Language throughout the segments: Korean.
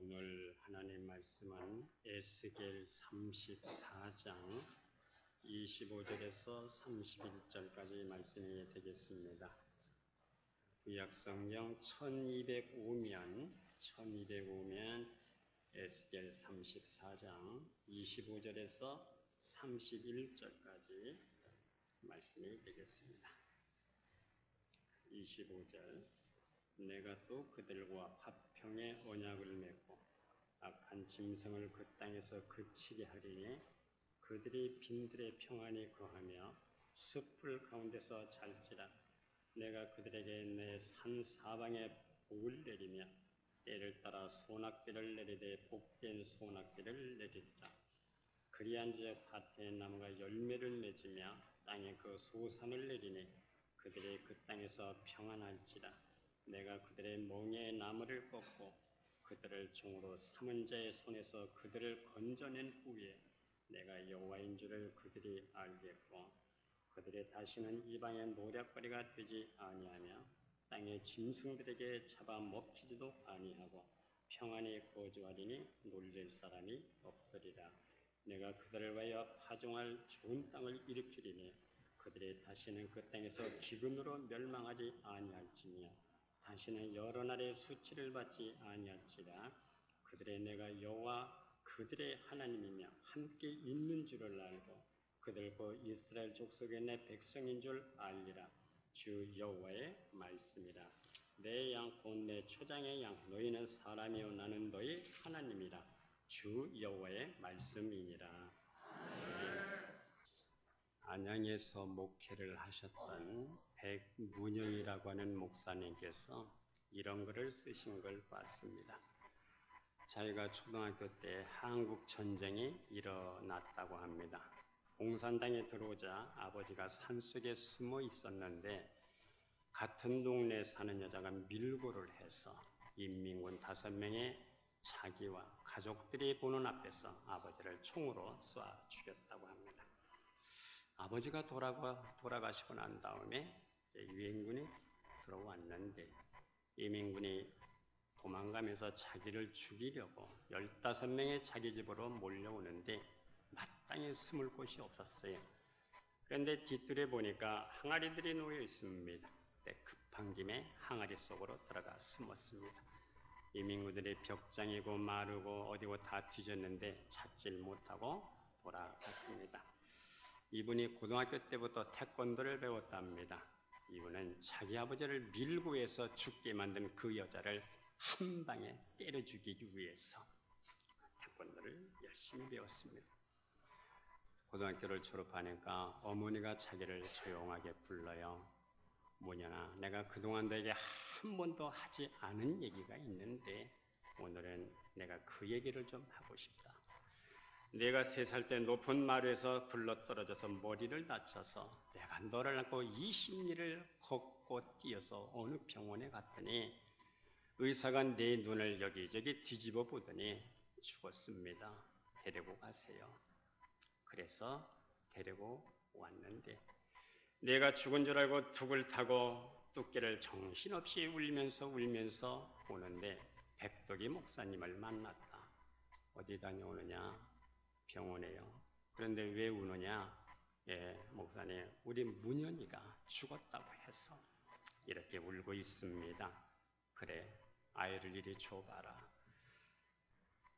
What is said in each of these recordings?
오늘 하나님 말씀은 에스겔 34장 25절에서 31절까지 말씀이 되겠습니다. 구약성경 1205면 에스겔 34장 25절에서 31절까지 말씀이 되겠습니다. 25절 내가 또 그들과 화평의 언약을 맺고 악한 짐승을 그 땅에서 그치게 하리니 그들이 빈들에 평안히 거하며 숲풀 가운데서 잘지라. 내가 그들에게 내 산 사방에 복을 내리며 때를 따라 소낙비를 내리되 복된 소낙비를 내리리라. 그리한즉 밭에 나무가 열매를 맺으며 땅에 그 소산을 내리니 그들이 그 땅에서 평안할지라. 내가 그들의 멍에의 나무를 꺾고 그들을 종으로 삼은 자의 손에서 그들을 건져낸 후에 내가 여호와인 줄을 그들이 알겠고 그들이 다시는 이방의 노략거리가 되지 아니하며 땅의 짐승들에게 잡아먹히지도 아니하고 평안히 거주하리니 놀릴 사람이 없으리라. 내가 그들을 위하여 파종할 좋은 땅을 일으키리니 그들이 다시는 그 땅에서 기근으로 멸망하지 아니할지며 다시는 여러 날의 수치를 받지 아니할지라. 그들의 내가 여호와 그들의 하나님이며 함께 있는 줄을 알고 그들 곧 이스라엘 족속의 내 백성인 줄 알리라. 주 여호와의 말씀이라. 내 양 곧 내 초장의 양 너희는 사람이요 나는 너희 하나님이라. 주 여호와의 말씀이니라. 안양에서 목회를 하셨던 백문영이라고 하는 목사님께서 이런 글을 쓰신 걸 봤습니다. 자기가 초등학교 때 한국 전쟁이 일어났다고 합니다. 공산당에 들어오자 아버지가 산속에 숨어 있었는데 같은 동네에 사는 여자가 밀고를 해서 인민군 5명의 자기와 가족들이 보는 앞에서 아버지를 총으로 쏴 죽였다고 합니다. 아버지가 돌아가시고 난 다음에 유엔군이 들어왔는데 이민군이 도망가면서 자기를 죽이려고 15명의 자기 집으로 몰려오는데 마땅히 숨을 곳이 없었어요. 그런데 뒤뜰에 보니까 항아리들이 놓여 있습니다. 그때 급한 김에 항아리 속으로 들어가 숨었습니다. 이민군들이 벽장이고 마르고 어디고 다 뒤졌는데 찾질 못하고 돌아갔습니다. 이분이 고등학교 때부터 태권도를 배웠답니다. 이분은 자기 아버지를 밀고 해서 죽게 만든 그 여자를 한 방에 때려 죽이기 위해서 태권도를 열심히 배웠습니다. 고등학교를 졸업하니까 어머니가 자기를 조용하게 불러요. 모녀나, 내가 그동안 너에게 한 번도 하지 않은 얘기가 있는데 오늘은 내가 그 얘기를 좀 하고 싶다. 내가 3살 때 높은 마루에서 굴러떨어져서 머리를 다쳐서 내가 너를 안고 20리를 걷고 뛰어서 어느 병원에 갔더니 의사가 내 눈을 여기저기 뒤집어 보더니 죽었습니다. 데리고 가세요. 그래서 데리고 왔는데 내가 죽은 줄 알고 둑을 타고 뚝개를 정신없이 울면서 오는데 백덕이 목사님을 만났다. 어디 다녀오느냐? 병원에요. 그런데 왜 우느냐? 목사님, 우리 문현이가 죽었다고 해서 이렇게 울고 있습니다. 그래, 아이를 이리 줘봐라.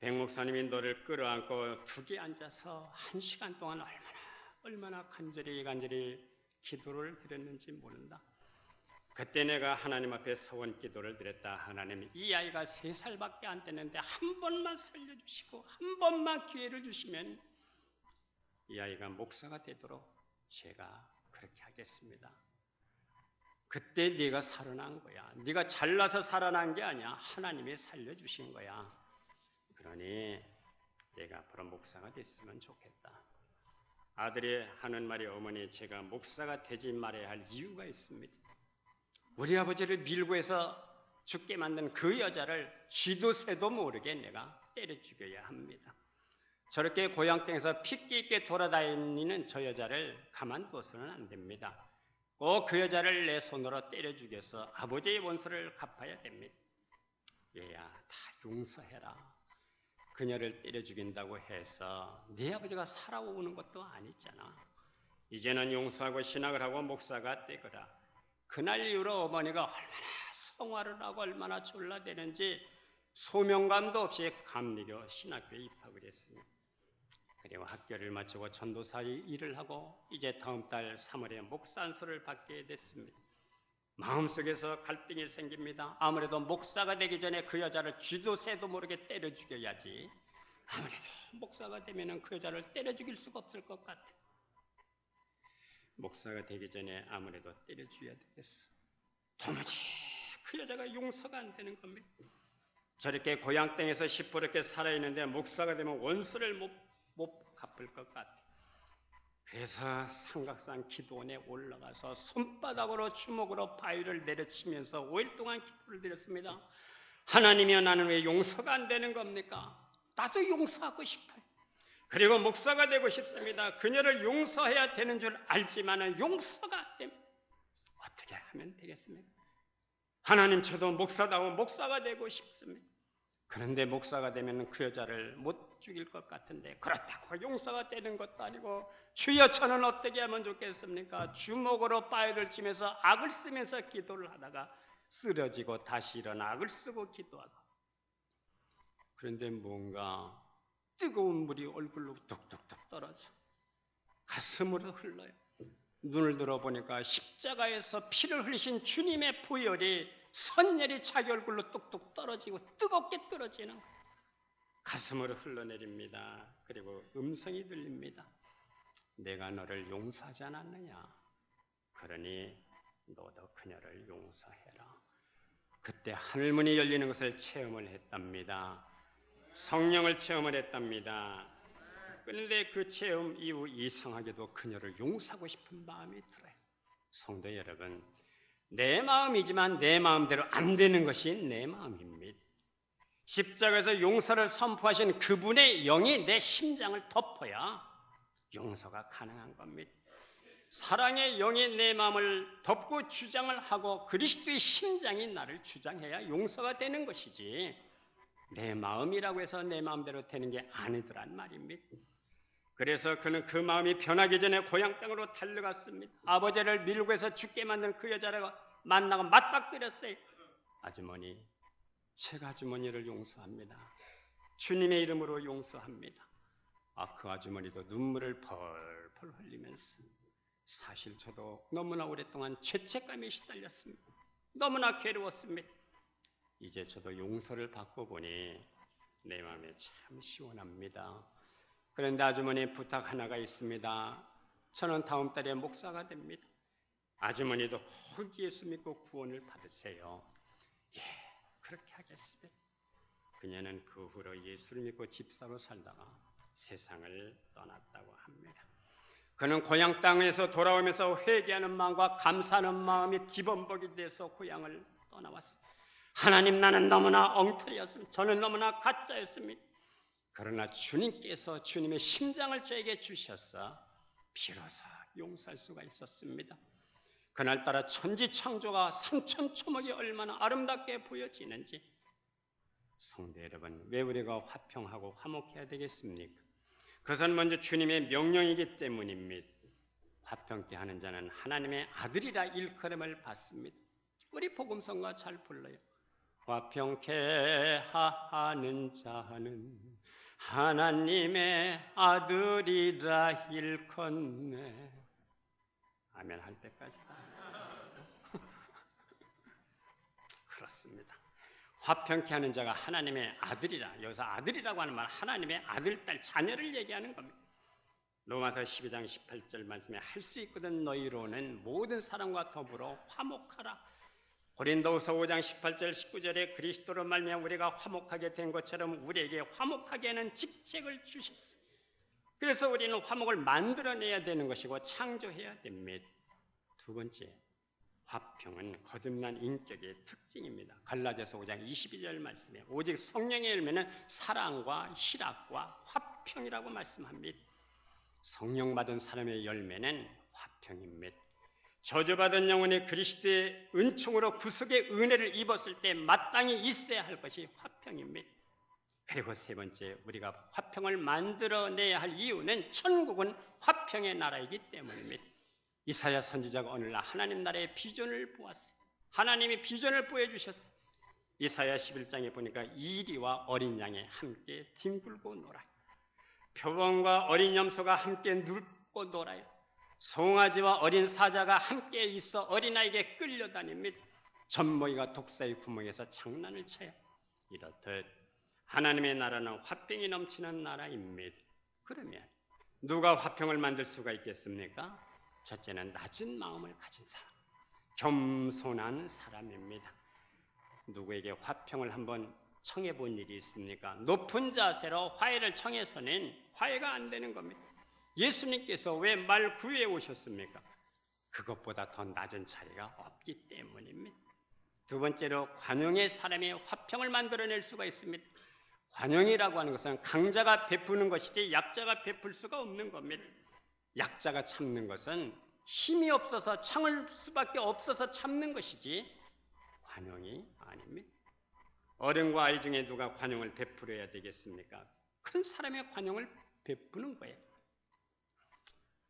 백 목사님이 너를 끌어안고 둑에 앉아서 1시간 동안 얼마나 간절히 기도를 드렸는지 모른다. 그때 내가 하나님 앞에 서원 기도를 드렸다. 하나님, 이 아이가 3살밖에 안 됐는데 한 번만 살려주시고 한 번만 기회를 주시면 이 아이가 목사가 되도록 제가 그렇게 하겠습니다. 그때 네가 살아난 거야. 네가 잘나서 살아난 게 아니야. 하나님이 살려주신 거야. 그러니 내가 앞으로 목사가 됐으면 좋겠다. 아들이 하는 말이 어머니, 제가 목사가 되지 말아야 할 이유가 있습니다. 우리 아버지를 밀고 해서 죽게 만든 그 여자를 쥐도 새도 모르게 내가 때려 죽여야 합니다. 저렇게 고향 땅에서 핏기 있게 돌아다니는 저 여자를 가만두어서는 안 됩니다. 꼭 그 여자를 내 손으로 때려 죽여서 아버지의 원수를 갚아야 됩니다. 얘야, 다 용서해라. 그녀를 때려 죽인다고 해서 네 아버지가 살아오는 것도 아니잖아. 이제는 용서하고 신학을 하고 목사가 되거라. 그날 이후로 어머니가 얼마나 성화를 하고 얼마나 졸라대는지 소명감도 없이 감리교 신학교에 입학을 했습니다. 그리고 학교를 마치고 전도사 일을 하고 이제 다음 달 3월에 목사 안수를 받게 됐습니다. 마음속에서 갈등이 생깁니다. 아무래도 목사가 되기 전에 그 여자를 쥐도 새도 모르게 때려 죽여야지. 아무래도 목사가 되면 그 여자를 때려 죽일 수가 없을 것 같아. 목사가 되기 전에 아무래도 때려 죽여야 되겠어. 도무지 그 여자가 용서가 안 되는 겁니다. 저렇게 고향 땅에서 시퍼렇게 살아있는데 목사가 되면 원수를 못 갚을 것 같아. 그래서 삼각산 기도원에 올라가서 손바닥으로 주먹으로 바위를 내려치면서 5일 동안 기도를 드렸습니다. 하나님이여, 나는 왜 용서가 안 되는 겁니까? 나도 용서하고 싶어요. 그리고 목사가 되고 싶습니다. 그녀를 용서해야 되는 줄 알지만 용서가 안 됩니다. 어떻게 하면 되겠습니까? 하나님, 저도 목사다운 목사가 되고 싶습니다. 그런데 목사가 되면 그 여자를 못 죽일 것 같은데 그렇다고 용서가 되는 것도 아니고, 주여 저는 어떻게 하면 좋겠습니까? 주먹으로 바위를 치면서 악을 쓰면서 기도를 하다가 쓰러지고 다시 일어나 악을 쓰고 기도하고, 그런데 뭔가 뜨거운 물이 얼굴로 뚝뚝뚝 떨어져 가슴으로 흘러요. 눈을 들어보니까 십자가에서 피를 흘리신 주님의 보혈이 선열이 자기 얼굴로 뚝뚝 떨어지고 뜨겁게 떨어지는 거예요. 가슴으로 흘러내립니다. 그리고 음성이 들립니다. 내가 너를 용서하지 않았느냐? 그러니 너도 그녀를 용서해라. 그때 하늘문이 열리는 것을 체험을 했답니다. 성령을 체험을 했답니다. 그런데 그 체험 이후 이상하게도 그녀를 용서하고 싶은 마음이 들어요. 성도 여러분, 내 마음이지만 내 마음대로 안 되는 것이 내 마음입니다. 십자가에서 용서를 선포하신 그분의 영이 내 심장을 덮어야 용서가 가능한 겁니다. 사랑의 영이 내 마음을 덮고 주장을 하고 그리스도의 심장이 나를 주장해야 용서가 되는 것이지, 내 마음이라고 해서 내 마음대로 되는 게 아니더란 말입니다. 그래서 그는 그 마음이 변하기 전에 고향 땅으로 달려갔습니다. 아버지를 밀고 해서 죽게 만든 그 여자를 만나고 맞닥뜨렸어요. 아주머니, 제가 아주머니를 용서합니다. 주님의 이름으로 용서합니다. 그 아주머니도 눈물을 펄펄 흘리면서, 사실 저도 너무나 오랫동안 죄책감에 시달렸습니다. 너무나 괴로웠습니다. 이제 저도 용서를 받고 보니 내 마음이 참 시원합니다. 그런데 아주머니, 부탁 하나가 있습니다. 저는 다음 달에 목사가 됩니다. 아주머니도 꼭 예수 믿고 구원을 받으세요. 예, 그렇게 하겠습니다. 그녀는 그 후로 예수를 믿고 집사로 살다가 세상을 떠났다고 합니다. 그는 고향 땅에서 돌아오면서 회개하는 마음과 감사하는 마음이 기본복이 돼서 고향을 떠나왔습니다. 하나님, 나는 너무나 엉터리였습니다. 저는 너무나 가짜였습니다. 그러나 주님께서 주님의 심장을 저에게 주셔서 비로소 용서할 수가 있었습니다. 그날따라 천지창조가 산천초목이 얼마나 아름답게 보여지는지. 성도 여러분, 왜 우리가 화평하고 화목해야 되겠습니까? 그것은 먼저 주님의 명령이기 때문입니다. 화평케 하는 자는 하나님의 아들이라 일컬음을 받습니다. 우리 복음성가 잘 불러요. 화평케 하는 자는 하나님의 아들이라 일컫네. 아멘 할 때까지. 그렇습니다. 화평케 하는 자가 하나님의 아들이라. 여기서 아들이라고 하는 말은 하나님의 아들, 딸, 자녀를 얘기하는 겁니다. 로마서 12장 18절 말씀에 할 수 있거든 너희로는 모든 사람과 더불어 화목하라. 고린도후서 5장 18절 19절에 그리스도로 말미암아 우리가 화목하게 된 것처럼 우리에게 화목하게 하는 직책을 주셨어요. 그래서 우리는 화목을 만들어내야 되는 것이고 창조해야 됩니다. 두 번째, 화평은 거듭난 인격의 특징입니다. 갈라디아서 5장 22절 말씀에 오직 성령의 열매는 사랑과 희락과 화평이라고 말씀합니다. 성령 받은 사람의 열매는 화평입니다. 저주받은 영혼이 그리스도의 은총으로 구속의 은혜를 입었을 때 마땅히 있어야 할 것이 화평입니다. 그리고 세 번째, 우리가 화평을 만들어내야 할 이유는 천국은 화평의 나라이기 때문입니다. 이사야 선지자가 오늘날 하나님 나라의 비전을 보았어요. 하나님이 비전을 보여주셨어요. 이사야 11장에 보니까 이리와 어린 양이 함께 뒹굴고 놀아요. 표범과 어린 염소가 함께 눕고 놀아요. 송아지와 어린 사자가 함께 있어 어린아이에게 끌려다닙니다. 젖먹이가 독사의 구멍에서 장난을 쳐요. 이렇듯 하나님의 나라는 화평이 넘치는 나라입니다. 그러면 누가 화평을 만들 수가 있겠습니까? 첫째는 낮은 마음을 가진 사람, 겸손한 사람입니다. 누구에게 화평을 한번 청해 본 일이 있습니까? 높은 자세로 화해를 청해서는 화해가 안 되는 겁니다. 예수님께서 왜 말 구해 오셨습니까? 그것보다 더 낮은 자리가 없기 때문입니다. 두 번째로 관용의 사람이 화평을 만들어낼 수가 있습니다. 관용이라고 하는 것은 강자가 베푸는 것이지 약자가 베풀 수가 없는 겁니다. 약자가 참는 것은 힘이 없어서 참을 수밖에 없어서 참는 것이지 관용이 아닙니다. 어른과 아이 중에 누가 관용을 베풀어야 되겠습니까? 큰 사람의 관용을 베푸는 거예요.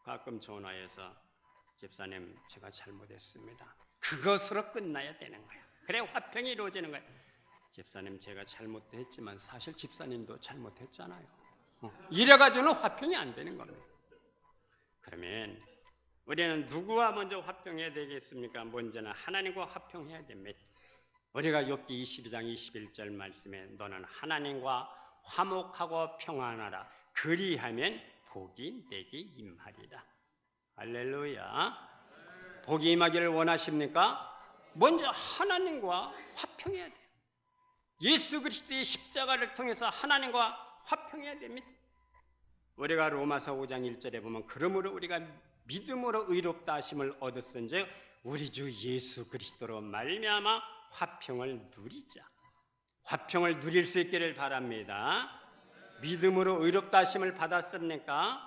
가끔 전화해서 집사님 제가 잘못했습니다. 그것으로 끝나야 되는 거예요. 그래 화평이 이루어지는 거예요. 집사님 제가 잘못했지만 사실 집사님도 잘못했잖아요. 이래가지고는 화평이 안 되는 겁니다. 그러면 우리는 누구와 먼저 화평해야 되겠습니까? 먼저는 하나님과 화평해야 됩니다. 우리가 욥기 22장 21절 말씀에 너는 하나님과 화목하고 평안하라. 그리하면 복이 내게 임하리라. 할렐루야. 복이 임하기를 원하십니까? 먼저 하나님과 화평해야 돼요. 예수 그리스도의 십자가를 통해서 하나님과 화평해야 됩니다. 우리가 로마서 5장 1절에 보면 그러므로 우리가 믿음으로 의롭다 하심을 얻었은즉 우리 주 예수 그리스도로 말미암아 화평을 누리자. 화평을 누릴 수 있기를 바랍니다. 믿음으로 의롭다 하심을 받았습니까?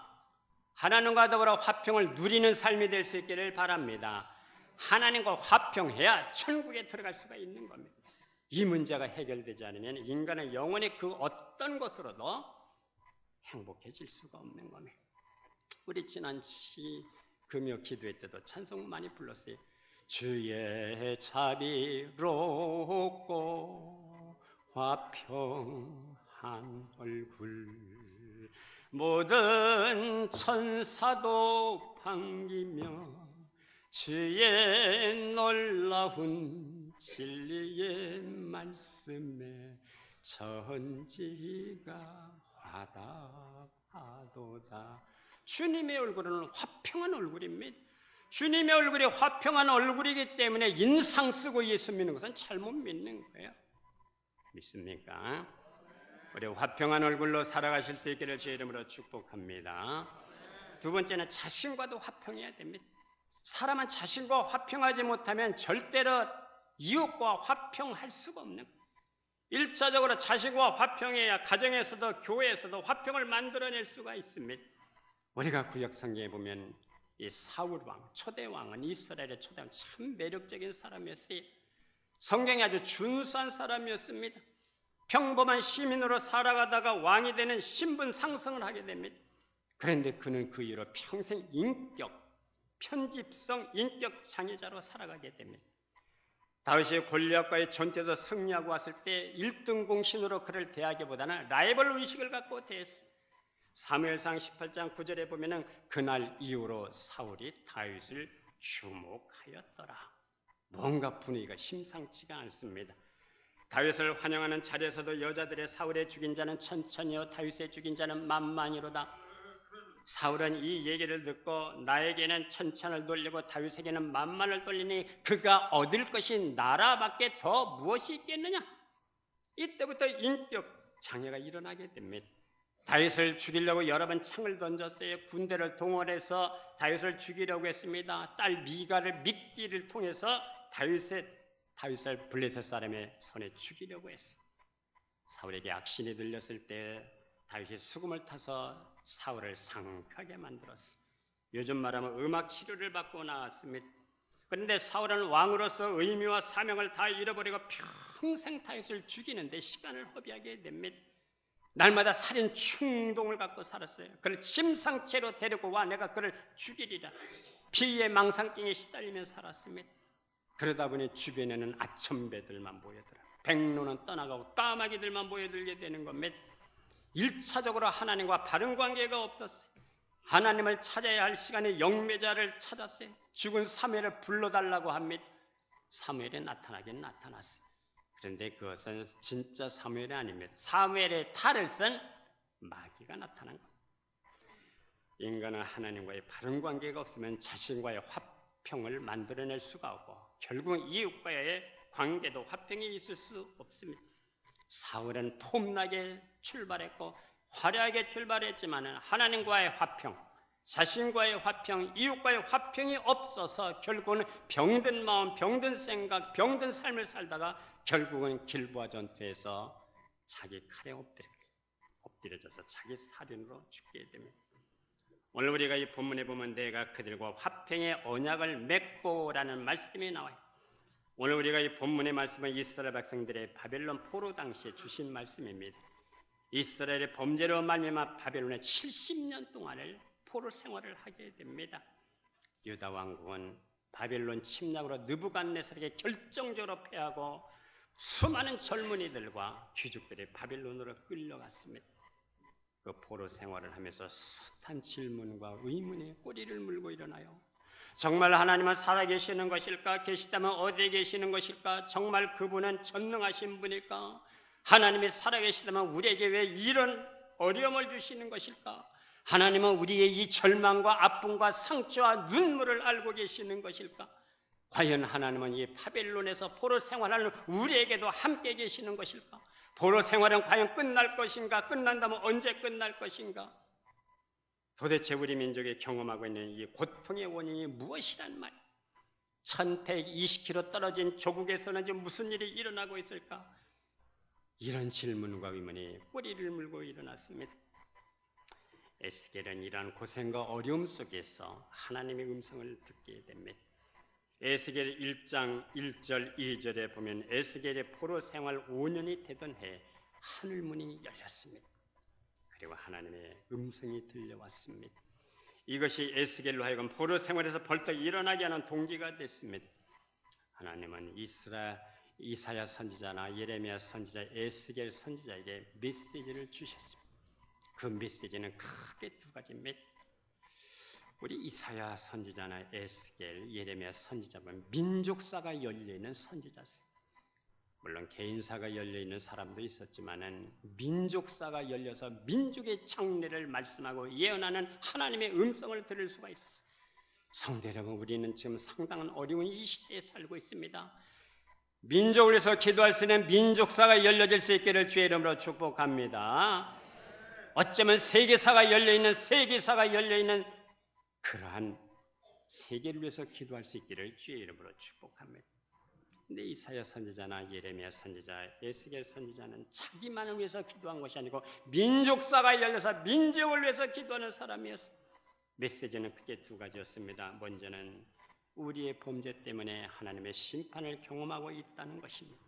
하나님과 더불어 화평을 누리는 삶이 될 수 있기를 바랍니다. 하나님과 화평해야 천국에 들어갈 수가 있는 겁니다. 이 문제가 해결되지 않으면 인간은 영원히 그 어떤 것으로도 행복해질 수가 없는 겁니다. 우리 지난 금요 기도회 때도 찬송 많이 불렀어요. 주의 자비롭고 화평한 얼굴 모든 천사도 반기며 주의 놀라운 진리의 말씀에 천지가 화답하도다. 주님의 얼굴은 화평한 얼굴입니다. 주님의 얼굴이 화평한 얼굴이기 때문에 인상 쓰고 예수 믿는 것은 잘못 믿는 거예요. 믿습니까? 우리 화평한 얼굴로 살아가실 수 있기를 주의 이름으로 축복합니다. 두 번째는 자신과도 화평해야 됩니다. 사람은 자신과 화평하지 못하면 절대로 이웃과 화평할 수가 없는 거예요. 1차적으로 자신과 화평해야 가정에서도 교회에서도 화평을 만들어낼 수가 있습니다. 우리가 구약 성경에 보면 이 사울 왕, 초대 왕은 이스라엘의 초대 왕 참 매력적인 사람이었어요. 성경이 아주 준수한 사람이었습니다. 평범한 시민으로 살아가다가 왕이 되는 신분 상승을 하게 됩니다. 그런데 그는 그 이후로 평생 편집성 인격 장애자로 살아가게 됩니다. 다윗이 골리앗과의 전투에서 승리하고 왔을 때 1등 공신으로 그를 대하기보다는 라이벌 의식을 갖고 대했어요. 사무엘상 18장 9절에 보면은 그날 이후로 사울이 다윗을 주목하였더라. 뭔가 분위기가 심상치가 않습니다. 다윗을 환영하는 자리에서도 여자들의 사울의 죽인 자는 천천히요 다윗의 죽인 자는 만만히로다. 사울은 이 얘기를 듣고 나에게는 천천을 돌리고 다윗에게는 만만을 돌리니 그가 얻을 것이 나라밖에 더 무엇이 있겠느냐. 이때부터 인격 장애가 일어나게 됩니다. 다윗을 죽이려고 여러 번 창을 던졌어요. 군대를 동원해서 다윗을 죽이려고 했습니다. 딸 미가를 미끼를 통해서 다윗을 블레셋 사람의 손에 죽이려고 했어요. 사울에게 악신이 들렸을 때 다윗이 수금을 타서 사울을 상하게 만들었어요. 요즘 말하면 음악 치료를 받고 나왔습니다. 그런데 사울은 왕으로서 의미와 사명을 다 잃어버리고 평생 다윗을 죽이는데 시간을 허비하게 됩니다. 날마다 살인 충동을 갖고 살았어요. 그를 심상체로 데리고 와 내가 그를 죽이리라. 피의 망상증에 시달리며 살았습니다. 그러다 보니 주변에는 아첨배들만 모여들어 백로는 떠나가고 까마귀들만 모여들게 되는 겁니다. 1차적으로 하나님과 바른 관계가 없었어요. 하나님을 찾아야 할 시간에 영매자를 찾았어요. 죽은 사무엘을 불러달라고 합니다. 사무엘이 나타나긴 나타났어요. 그런데 그것은 진짜 사무엘이 아닙니다. 사무엘의 탈을 쓴 마귀가 나타난 겁니다. 인간은 하나님과의 바른 관계가 없으면 자신과의 화평을 만들어낼 수가 없고 결국 이웃과의 관계도 화평이 있을 수 없습니다. 사울은 폼나게 출발했고 화려하게 출발했지만 하나님과의 화평, 자신과의 화평, 이웃과의 화평이 없어서 결국은 병든 마음, 병든 생각, 병든 삶을 살다가 결국은 길보아 전투에서 자기 칼에 엎드려져서 자기 살인으로 죽게 됩니다. 오늘 우리가 이 본문에 보면 내가 그들과 화평의 언약을 맺고라는 말씀이 나와요. 오늘 우리가 이 본문의 말씀은 이스라엘 백성들의 바벨론 포로 당시에 주신 말씀입니다. 이스라엘의 범죄로 말미암아 바벨론에 70년 동안을 포로 생활을 하게 됩니다. 유다 왕국은 바벨론 침략으로 느부갓네살에게 결정적으로 패하고 수많은 젊은이들과 귀족들이 바벨론으로 끌려갔습니다. 그 포로 생활을 하면서 숱한 질문과 의문의 꼬리를 물고 일어나요. 정말 하나님은 살아계시는 것일까? 계시다면 어디에 계시는 것일까? 정말 그분은 전능하신 분일까? 하나님이 살아계시다면 우리에게 왜 이런 어려움을 주시는 것일까? 하나님은 우리의 이 절망과 아픔과 상처와 눈물을 알고 계시는 것일까? 과연 하나님은 이 바벨론에서 포로 생활하는 우리에게도 함께 계시는 것일까? 포로 생활은 과연 끝날 것인가? 끝난다면 언제 끝날 것인가? 도대체 우리 민족이 경험하고 있는 이 고통의 원인이 무엇이란 말이야? 1120km 떨어진 조국에서는 지금 무슨 일이 일어나고 있을까? 이런 질문과 의문이 꼬리를 물고 일어났습니다. 에스겔은 이러한 고생과 어려움 속에서 하나님의 음성을 듣게 됩니다. 에스겔 1장 1절 2절에 보면 에스겔의 포로 생활 5년이 되던 해 하늘문이 열렸습니다. 그리고 하나님의 음성이 들려왔습니다. 이것이 에스겔로 하여금 포로 생활에서 벌떡 일어나게 하는 동기가 됐습니다. 하나님은 이사야 선지자나 예레미야 선지자, 에스겔 선지자에게 메시지를 주셨습니다. 그 메시지는 크게 두 가지입니다. 우리 이사야 선지자나 에스겔, 예레미야 선지자는 민족사가 열려있는 선지자세요. 물론 개인사가 열려있는 사람도 있었지만 민족사가 열려서 민족의 장래를 말씀하고 예언하는 하나님의 음성을 들을 수가 있었어요. 성도 여러분, 우리는 지금 상당한 어려운 이 시대에 살고 있습니다. 민족을 위해서 기도할 수 있는 민족사가 열려질 수 있기를 주의 이름으로 축복합니다. 어쩌면 세계사가 열려있는 그러한 세계를 위해서 기도할 수 있기를 주의 이름으로 축복합니다. 근데 이사야 선지자나 예레미야 선지자, 에스겔 선지자는 자기만을 위해서 기도한 것이 아니고 민족사가 열려서 민족을 위해서 기도하는 사람이었어요. 메시지는 크게 두 가지였습니다. 먼저는 우리의 범죄 때문에 하나님의 심판을 경험하고 있다는 것입니다.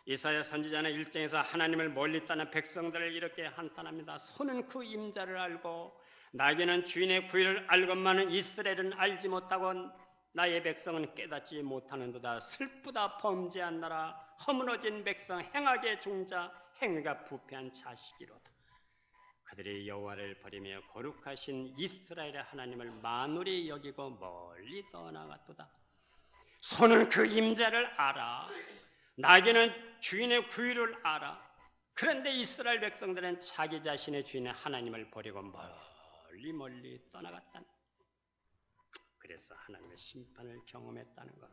이사야 선지자는 1장에서 하나님을 멀리 떠난 백성들을 이렇게 한탄합니다. 소는 그 임자를 알고 나에게는 주인의 구의를 알건만은 이스라엘은 알지 못하고 나의 백성은 깨닫지 못하는도다. 슬프다. 범죄한 나라, 허물어진 백성, 행악의 종자, 행위가 부패한 자식이로다. 그들이 여호와를 버리며 거룩하신 이스라엘의 하나님을 만홀히 여기고 멀리 떠나갔도다. 소는 그 임자를 알아. 나에게는 주인의 구의를 알아. 그런데 이스라엘 백성들은 자기 자신의 주인의 하나님을 버리고 멀리 떠나갔다. 그래서 하나님의 심판을 경험했다는 것.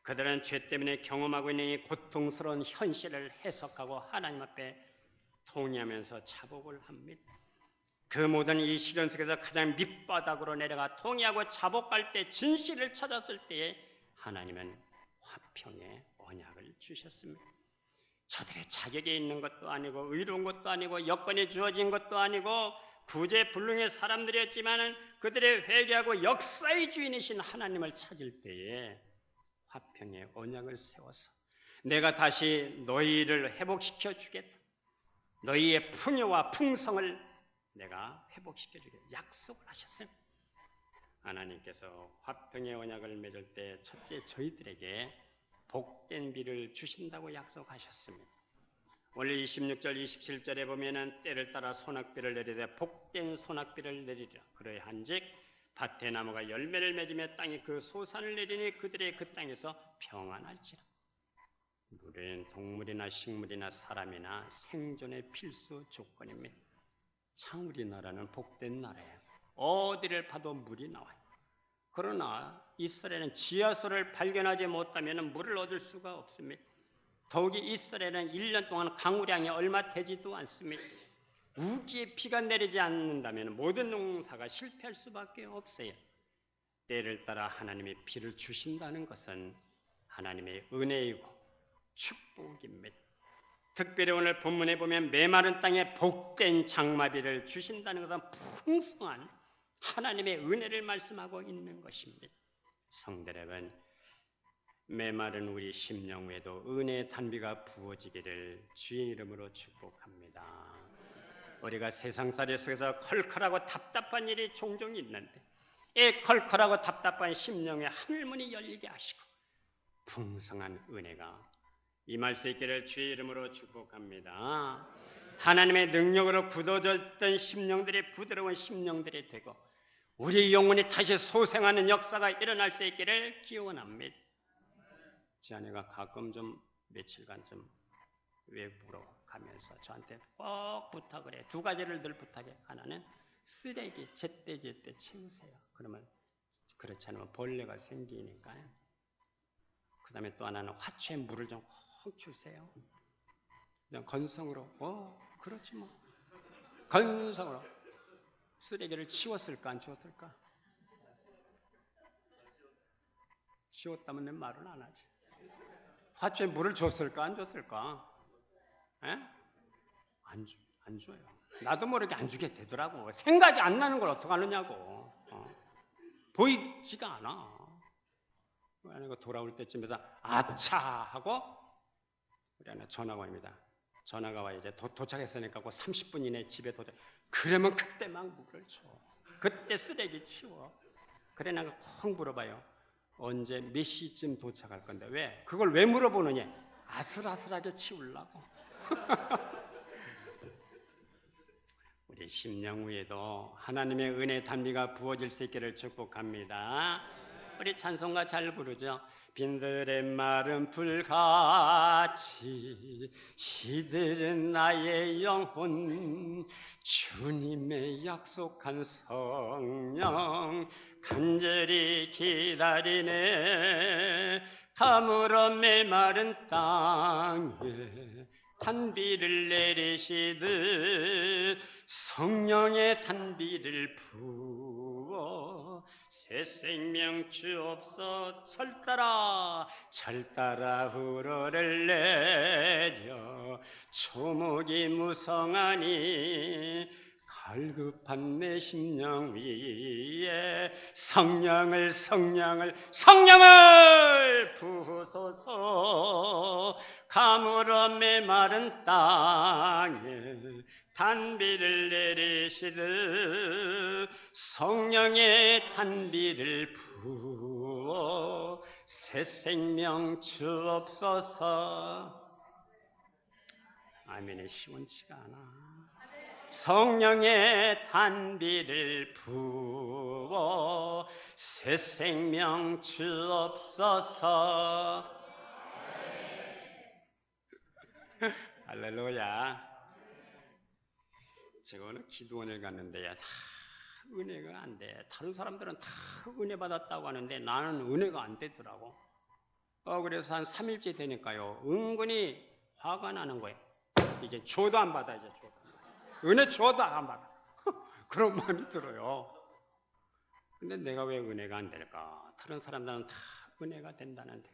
그들은 죄 때문에 경험하고 있는 이 고통스러운 현실을 해석하고 하나님 앞에 통회하면서 자복을 합니다. 그 모든 이 시련 속에서 가장 밑바닥으로 내려가 통회하고 자복할 때, 진실을 찾았을 때에 하나님은 화평의 언약을 주셨습니다. 저들의 자격에 있는 것도 아니고 의로운 것도 아니고 여건이 주어진 것도 아니고 구제불능의 사람들이었지만 그들의 회개하고 역사의 주인이신 하나님을 찾을 때에 화평의 언약을 세워서 내가 다시 너희를 회복시켜 주겠다. 너희의 풍요와 풍성을 내가 회복시켜주겠다 약속을 하셨어요. 하나님께서 화평의 언약을 맺을 때 첫째 저희들에게 복된 비를 주신다고 약속하셨습니다. 원래 26절 27절에 보면은 때를 따라 소낙비를 내리되 복된 소낙비를 내리리라. 그러한즉 밭의 나무가 열매를 맺으며 땅에 그 소산을 내리니 그들의 그 땅에서 평안할지라. 물은 동물이나 식물이나 사람이나 생존의 필수 조건입니다. 참 우리나라는 복된 나라예요. 어디를 봐도 물이 나와요. 그러나 이스라엘은 지하수를 발견하지 못하면 물을 얻을 수가 없습니다. 더욱이 이스라엘은 1년 동안 강우량이 얼마 되지도 않습니다. 우기에 비가 내리지 않는다면 모든 농사가 실패할 수밖에 없어요. 때를 따라 하나님이 비를 주신다는 것은 하나님의 은혜이고 축복입니다. 특별히 오늘 본문에 보면 메마른 땅에 복된 장마비를 주신다는 것은 풍성한 하나님의 은혜를 말씀하고 있는 것입니다. 성도 여러분, 메마른 우리 심령 외에도 은혜의 단비가 부어지기를 주의 이름으로 축복합니다. 우리가 세상살이 속에서 컬컬하고 답답한 일이 종종 있는데 이 컬컬하고 답답한 심령의 하늘문이 열리게 하시고 풍성한 은혜가 임할 수 있기를 주의 이름으로 축복합니다. 하나님의 능력으로 굳어졌던 심령들이 부드러운 심령들이 되고 우리 영혼이 다시 소생하는 역사가 일어날 수 있기를 기원합니다. 제 아내가 가끔 좀 며칠간 좀 외부로 가면서 저한테 꼭 부탁을 해요. 두 가지를 늘 부탁해. 하나는 쓰레기 제때 치우세요. 그러면 그렇지 않으면 벌레가 생기니까요. 그 다음에 또 하나는 화초에 물을 좀 꼭 주세요. 그냥 건성으로 그렇지 뭐 건성으로 쓰레기를 치웠을까 안 치웠을까? 치웠다면 내 말은 안 하지. 화초에 물을 줬을까 안 줬을까? 에? 안 줘요. 나도 모르게 안 주게 되더라고. 생각이 안 나는 걸 어떡하느냐고. 보이지가 않아. 아내가 돌아올 때쯤에서 아차 하고 우리 아내 전화가 옵니다. 전화가 와 이제 도착했으니까 30분 이내에 집에 도착. 그러면 그때 막 물을 줘. 그때 쓰레기 치워. 그래 내가 꼭 물어봐요. 언제 몇 시쯤 도착할 건데 왜? 그걸 왜 물어보느냐? 아슬아슬하게 치우려고. 우리 심령 위에도 하나님의 은혜 단비가 부어질 수 있기를 축복합니다. 우리 찬송가 잘 부르죠. 빈들의 마른 불같이 시들은 나의 영혼 주님의 약속한 성령 간절히 기다리네. 가물어 메마른 땅에 단비를 내리시듯 성령의 단비를 부어 새 생명 주옵소. 철따라 우러를 내려 초목이 무성하니 갈급한 내 심령 위에 성령을 부으소서. 가물어 메마른 땅에 단비를 내리시듯 성령의 단비를 부어 새 생명 주옵소서. 아멘이 시원치가 않아. 성령의 단비를 부어 새 생명 주옵소서. 할렐루야. 제가 오늘 기도원을 갔는데 다 은혜가 안 돼. 다른 사람들은 다 은혜 받았다고 하는데 나는 은혜가 안 되더라고. 그래서 한 3일째 되니까요. 은근히 화가 나는 거예요. 이제 줘도 안 받아. 은혜 줘도 안 받아. 그런 마음이 들어요. 근데 내가 왜 은혜가 안 될까? 다른 사람들은 다 은혜가 된다는데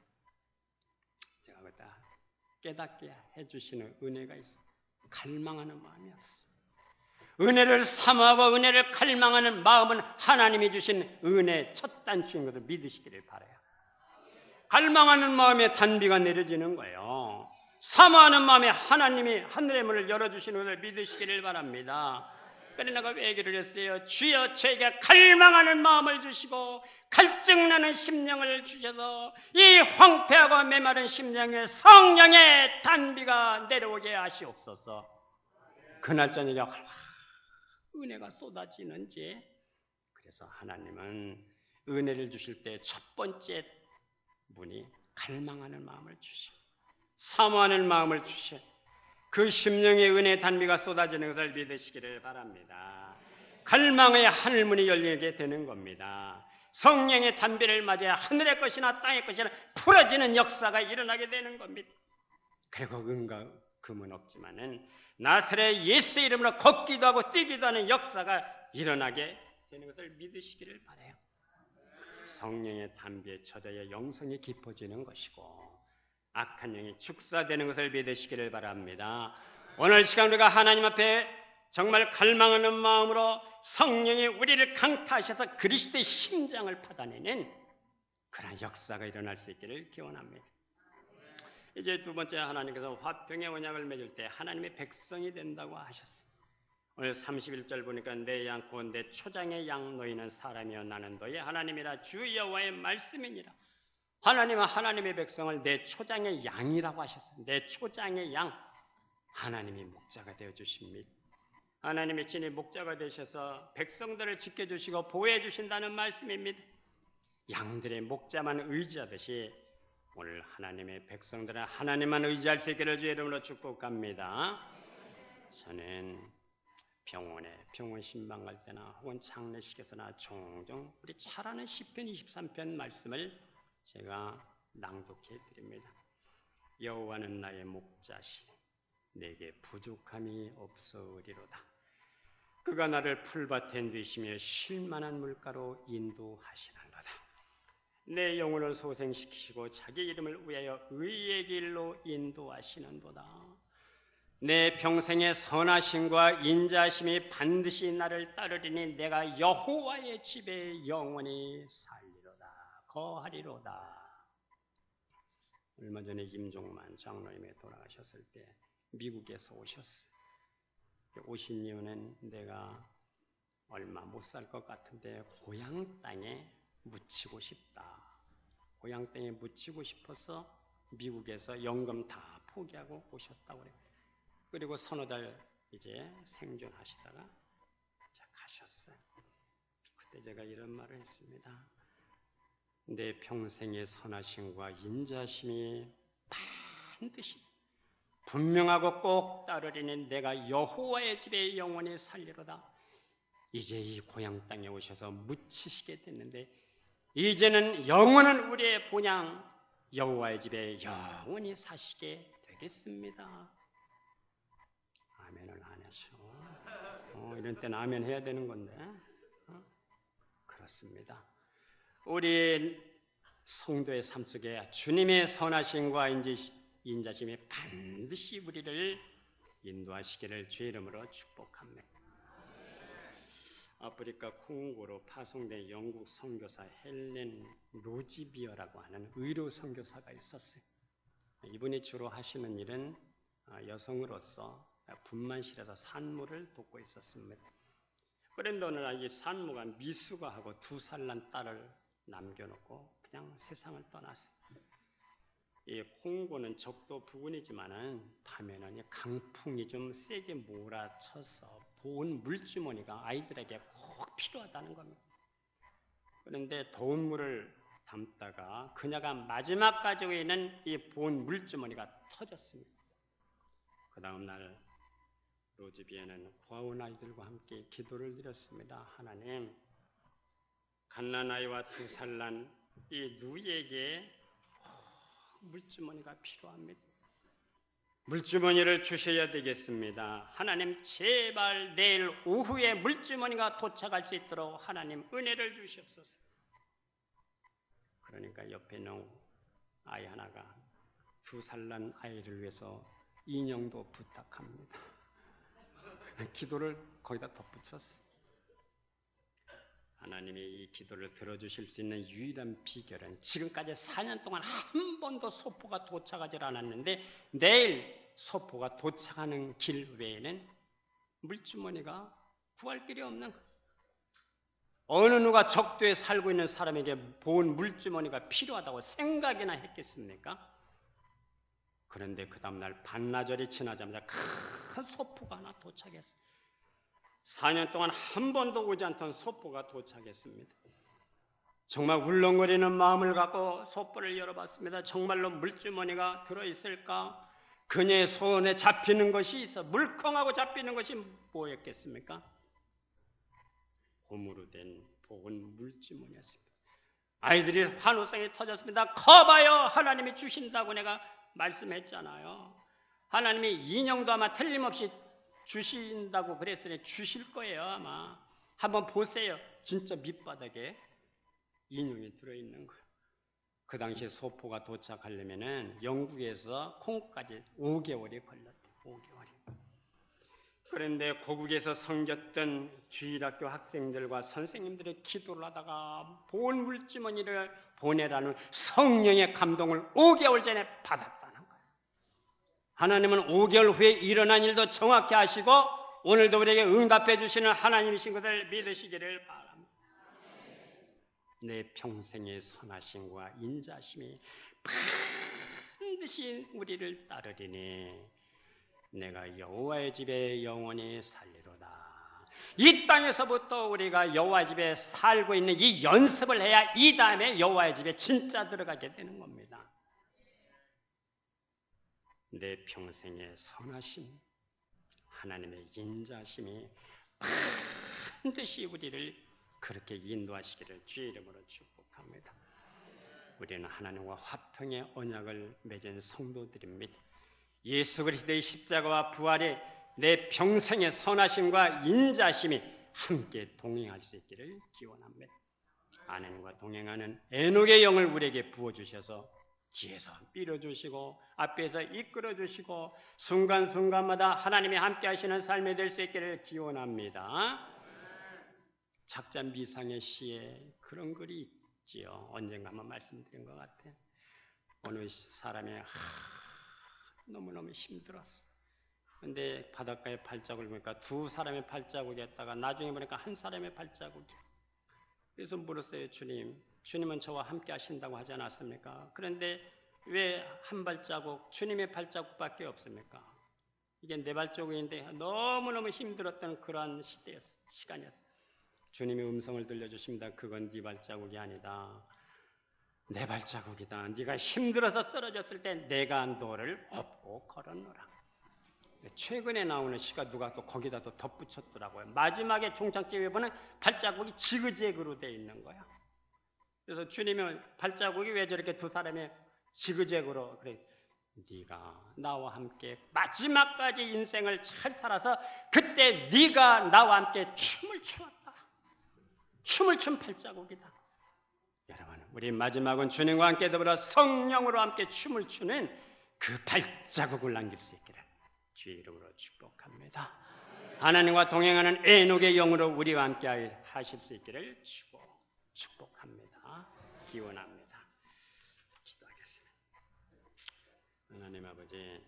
제가 그다 깨닫게 해주시는 은혜가 있어. 갈망하는 마음이 없어. 은혜를 사모하고 은혜를 갈망하는 마음은 하나님이 주신 은혜 첫 단추인 것을 믿으시기를 바라요. 갈망하는 마음에 단비가 내려지는 거예요. 사모하는 마음에 하나님이 하늘의 문을 열어주시는 것을 믿으시기를 바랍니다. 그러나 내가 왜 얘기를 했어요? 주여 저에게 갈망하는 마음을 주시고 갈증나는 심령을 주셔서 이 황폐하고 메마른 심령에 성령의 단비가 내려오게 하시옵소서. 그날 저녁에 은혜가 쏟아지는지. 그래서 하나님은 은혜를 주실 때 첫 번째 분이 갈망하는 마음을 주시고 사모하는 마음을 주셔. 그 심령의 은혜 단비가 쏟아지는 것을 믿으시기를 바랍니다. 갈망의 하늘문이 열리게 되는 겁니다. 성령의 단비를 맞이해 하늘의 것이나 땅의 것이나 풀어지는 역사가 일어나게 되는 겁니다. 그리고 은과 금은 없지만은 나사렛 예수 이름으로 걷기도 하고 뛰기도 하는 역사가 일어나게 되는 것을 믿으시기를 바라요. 성령의 단비에 처자의 영성이 깊어지는 것이고 악한 영이 축사되는 것을 믿으시기를 바랍니다. 오늘 시간 우리가 하나님 앞에 정말 갈망하는 마음으로 성령이 우리를 강타하셔서 그리스도의 심장을 파다내는 그런 역사가 일어날 수 있기를 기원합니다. 이제 두 번째, 하나님께서 화평의 언약을 맺을 때 하나님의 백성이 된다고 하셨습니다. 오늘 31절 보니까 내 양 곧 내 초장의 양 너희는 사람이여 나는 너희 하나님이라 주 여호와의 말씀이니라. 하나님은 하나님의 백성을 내 초장의 양이라고 하셨어요. 내 초장의 양. 하나님이 목자가 되어주십니다. 하나님의 친히 목자가 되셔서 백성들을 지켜주시고 보호해주신다는 말씀입니다. 양들의 목자만 의지하듯이 오늘 하나님의 백성들은 하나님만 의지할 수 있기를 주의 이름으로 축복합니다. 저는 병원 신방 갈 때나 혹은 장례식에서나 종종 우리 잘 아는 시편 23편 말씀을 제가 낭독해 드립니다. 여호와는 나의 목자시니 내게 부족함이 없으리로다. 그가 나를 풀밭에 누이시며 쉴만한 물가로 인도하시나로다. 내 영혼을 소생시키시고 자기 이름을 위하여 의의 길로 인도하시는도다. 내 평생의 선하심과 인자심이 반드시 나를 따르리니 내가 여호와의 집에 영원히 살리로다. 거하리로다. 얼마 전에 임종만 장로님이 돌아가셨을 때 미국에서 오셨어요. 오신 이유는 내가 얼마 못 살 것 같은데 고향 땅에 묻히고 싶다. 고향 땅에 묻히고 싶어서 미국에서 연금 다 포기하고 오셨다고 그래요. 그리고 서너 달 이제 생존하시다가 가셨어요. 그때 제가 이런 말을 했습니다. 내 평생의 선하심과 인자심이 반드시 분명하고 꼭 따르리는 내가 여호와의 집에 영원히 살리로다. 이제 이 고향 땅에 오셔서 묻히시게 됐는데 이제는 영원한 우리의 본향 여호와의 집에 영원히 사시게 되겠습니다. 아멘을 안 하셔. 이런 때는 아멘 해야 되는 건데. 그렇습니다. 우리 성도의 삶 속에 주님의 선하심과 인자심이 반드시 우리를 인도하시기를 주의 이름으로 축복합니다. 아프리카 콩고로 파송된 영국 선교사 헬렌 로지비어라고 하는 의료 선교사가 있었어요. 이분이 주로 하시는 일은 여성으로서 분만실에서 산모를 돕고 있었습니다. 그런데 어느 날 이 산모가 미숙아하고 2살 난 딸을 남겨놓고 그냥 세상을 떠났어요. 이 콩고는 적도 부근이지만은 밤에는 강풍이 좀 세게 몰아쳐서 보온 물주머니가 아이들에게 꼭 필요하다는 겁니다. 그런데 더운 물을 담다가 그녀가 마지막 가지고 있는 이 보온 물주머니가 터졌습니다. 그 다음 날 로즈비에는 고아원 아이들과 함께 기도를 드렸습니다. 하나님, 갓난아이와 2살 난 이 누이에게 물주머니가 필요합니다. 물주머니를 주셔야 되겠습니다. 하나님, 제발 내일 오후에 물주머니가 도착할 수 있도록 하나님 은혜를 주시옵소서. 그러니까 옆에 있는 아이 하나가 2살 난 아이를 위해서 인형도 부탁합니다. 기도를 거기다 덧붙였어요. 하나님이 이 기도를 들어주실 수 있는 유일한 비결은 지금까지 4년 동안 한 번도 소포가 도착하지 않았는데 내일 소포가 도착하는 길 외에는 물주머니가 구할 길이 없는 거예요. 어느 누가 적도에 살고 있는 사람에게 본 물주머니가 필요하다고 생각이나 했겠습니까? 그런데 그 다음날 반나절이 지나자마자 큰 소포가 하나 도착했어요. 4년 동안 한 번도 오지 않던 소포가 도착했습니다. 정말 울렁거리는 마음을 갖고 소포를 열어봤습니다. 정말로 물주머니가 들어있을까? 그녀의 손에 잡히는 것이 있어 물컹하고 잡히는 것이 뭐였겠습니까? 고무로 된 복은 물주머니였습니다. 아이들이 환호성이 터졌습니다. 커봐요. 하나님이 주신다고 내가 말씀했잖아요. 하나님이 인형도 아마 틀림없이 주신다고 그랬으니 주실 거예요. 아마 한번 보세요. 진짜 밑바닥에 인형이 들어있는 거예요. 그 당시에 소포가 도착하려면 영국에서 콩까지 5개월이 걸렸대요. 5개월이. 그런데 고국에서 섬겼던 주일학교 학생들과 선생님들의 기도를 하다가 본 물주머니를 보내라는 성령의 감동을 5개월 전에 받았다는 거예요. 하나님은 5개월 후에 일어난 일도 정확히 아시고 오늘도 우리에게 응답해 주시는 하나님이신 것을 믿으시기를 바랍니다. 내 평생의 선하심과 인자심이 반드시 우리를 따르리니 내가 여호와의 집에 영원히 살리로다. 이 땅에서부터 우리가 여호와의 집에 살고 있는 이 연습을 해야 이 다음에 여호와의 집에 진짜 들어가게 되는 겁니다. 내 평생의 선하심, 하나님의 인자심이 반드시 우리를 그렇게 인도하시기를 주의 이름으로 축복합니다. 우리는 하나님과 화평의 언약을 맺은 성도들입니다. 예수 그리스도의 십자가와 부활이 내 평생의 선하심과 인자심이 함께 동행할 수 있기를 기원합니다. 하나님과 동행하는 에녹의 영을 우리에게 부어주셔서 뒤에서 밀어주시고 앞에서 이끌어주시고 순간순간마다 하나님이 함께 하시는 삶이 될 수 있기를 기원합니다. 작자 미상의 시에 그런 글이 있지요. 언젠가 한번 말씀드린 것 같아요. 어느 사람이 너무너무 힘들었어. 근데 바닷가에 발자국을 보니까 두 사람의 발자국이었다가 나중에 보니까 한 사람의 발자국이야. 그래서 물었어요. 주님은 저와 함께 하신다고 하지 않았습니까? 그런데 왜 한 발자국, 주님의 발자국밖에 없습니까? 이게 내 발자국인데 너무너무 힘들었던 그러한 시간이었어요. 주님의 음성을 들려주십니다. 그건 네 발자국이 아니다. 내 발자국이다. 네가 힘들어서 쓰러졌을 때 내가 너를 업고 걸었노라. 최근에 나오는 시가 누가 또 거기다 또 덧붙였더라고요. 마지막에 종착지에 보면 발자국이 지그재그로 되어 있는 거야. 그래서 주님의 발자국이 왜 저렇게 두 사람의 지그재그로 그래? 네가 나와 함께 마지막까지 인생을 잘 살아서 그때 네가 나와 함께 춤을 추었다. 춤을 춘 발자국이다. 여러분, 우리 마지막은 주님과 함께 더불어 성령으로 함께 춤을 추는 그 발자국을 남길 수 있기를 주의 이름으로 축복합니다. 하나님과 동행하는 에녹의 영으로 우리와 함께 하실 수 있기를 축복합니다. 기원합니다. 기도하겠습니다. 하나님 아버지,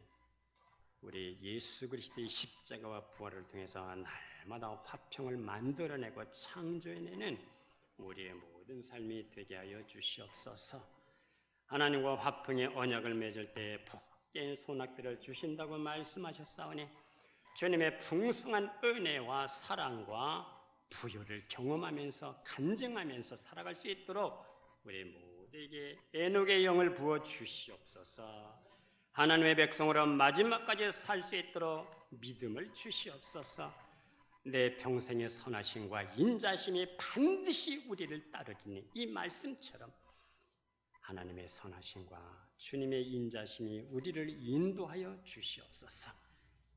우리 예수 그리스도의 십자가와 부활을 통해서 날마다 화평을 만들어내고 창조해내는 우리의 모든 삶이 되게 하여 주시옵소서. 하나님과 화평의 언약을 맺을 때 복된 소낙비를 주신다고 말씀하셨사오니 주님의 풍성한 은혜와 사랑과 부요를 경험하면서 간증하면서 살아갈 수 있도록 우리 모두에게 에녹의 영을 부어 주시옵소서. 하나님의 백성으로 마지막까지 살 수 있도록 믿음을 주시옵소서. 내 평생의 선하심과 인자심이 반드시 우리를 따르리니 이 말씀처럼 하나님의 선하심과 주님의 인자심이 우리를 인도하여 주시옵소서.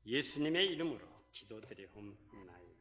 예수님의 이름으로 기도드리옵나이다.